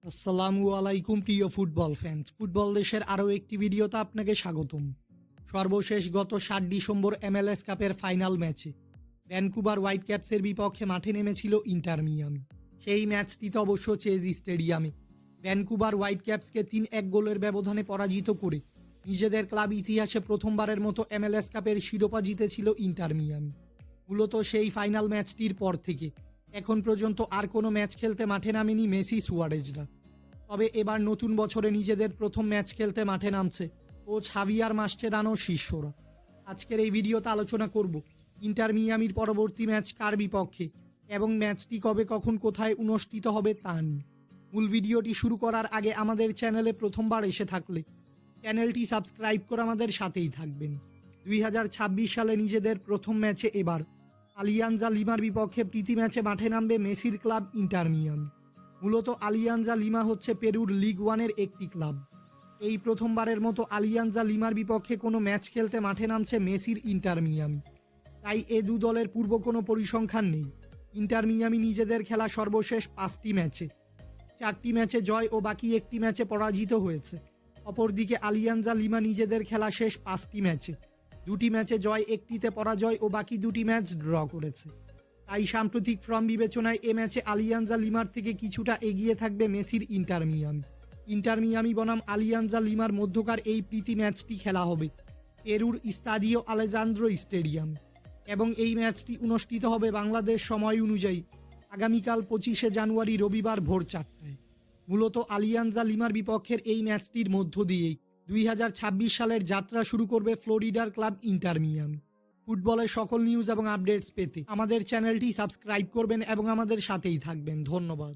আসসালামু আলাইকুম প্রিয় ফুটবল ফ্যান্স। ফুটবল দেশের আরও একটি ভিডিওতে আপনাকে স্বাগতম। সর্বশেষ গত 7 ডিসেম্বর MLS কাপের ফাইনাল ম্যাচে ভ্যানকুভার হোয়াইট ক্যাপসের বিপক্ষে মাঠে নেমেছিল ইন্টার মিয়ামি। সেই ম্যাচটিতে অবশ্য চেজ স্টেডিয়ামে ভ্যানকুভার হোয়াইট ক্যাপসকে 3-1 গোলের ব্যবধানে পরাজিত করে নিজেদের ক্লাব ইতিহাসে প্রথমবারের মতো MLS কাপের শিরোপা জিতেছিল ইন্টার মিয়ামি। মূলত সেই ফাইনাল ম্যাচটির পর থেকে এখন পর্যন্ত আর কোনো ম্যাচ খেলতে মাঠে নামেনি মেসি সুয়ারেজরা। তবে এবার নতুন বছরে নিজেদের প্রথম ম্যাচ খেলতে মাঠে নামছে কোচ হাভিয়ার মাস্টেরানোর শিষ্যরা। আজকের এই ভিডিওতে আলোচনা করব ইন্টার মিয়ামির পরবর্তী ম্যাচ কার বিপক্ষে এবং ম্যাচটি কবে কখন কোথায় অনুষ্ঠিত হবে তা নিয়ে। মূল ভিডিওটি শুরু করার আগে আমাদের চ্যানেলে প্রথমবার এসে থাকলে চ্যানেলটি সাবস্ক্রাইব করে আমাদের সাথেই থাকবেন। 2026 সালে নিজেদের প্রথম ম্যাচে এবার আলিয়ানজা লিমার বিপক্ষে প্রীতি ম্যাচে মাঠে নামবে মেসির ক্লাব ইন্টার মিয়ামি। মূলত আলিয়ানজা লিমা হচ্ছে পেরুর লিগ ওয়ানের একটি ক্লাব। এই প্রথমবারের মতো আলিয়ানজা লিমার বিপক্ষে কোনো ম্যাচ খেলতে মাঠে নামছে মেসির ইন্টার মিয়ামি। তাই এ দু দলের পূর্ব কোনো পরিসংখ্যান নেই। ইন্টার মিয়ামি নিজেদের খেলা সর্বশেষ 5টি ম্যাচে 4টি ম্যাচে জয় ও বাকি একটি ম্যাচে পরাজিত হয়েছে। অপরদিকে আলিয়ানজা লিমা নিজেদের খেলা শেষ 5টি ম্যাচে 2টি ম্যাচে জয়, 1টিতে পরাজয় ও বাকি 2টি ম্যাচ ড্র করেছে। তাই সাম্প্রতিক ফর্ম বিবেচনায় এ ম্যাচে আলিয়ানজা লিমার থেকে কিছুটা এগিয়ে থাকবে মেসির ইন্টার মিয়ামি। ইন্টার মিয়ামি বনাম আলিয়ানজা লিমার মধ্যকার এই প্রীতি ম্যাচটি খেলা হবে পেরুর ইস্তাদিও আলেজান্দ্রো স্টেডিয়াম এবং এই ম্যাচটি অনুষ্ঠিত হবে বাংলাদেশ সময় অনুযায়ী আগামীকাল 25শে জানুয়ারি রবিবার ভোর 4টায়। মূলত আলিয়ানজা লিমার বিপক্ষের এই ম্যাচটির মধ্য দিয়েই 2026 সালের যাত্রা শুরু করবে ফ্লোরিডার ক্লাব ইন্টার মিয়ামি। ফুটবলের সকল নিউজ এবং আপডেটস পেতে আমাদের চ্যানেলটি সাবস্ক্রাইব করবেন এবং আমাদের সাথেই থাকবেন। ধন্যবাদ।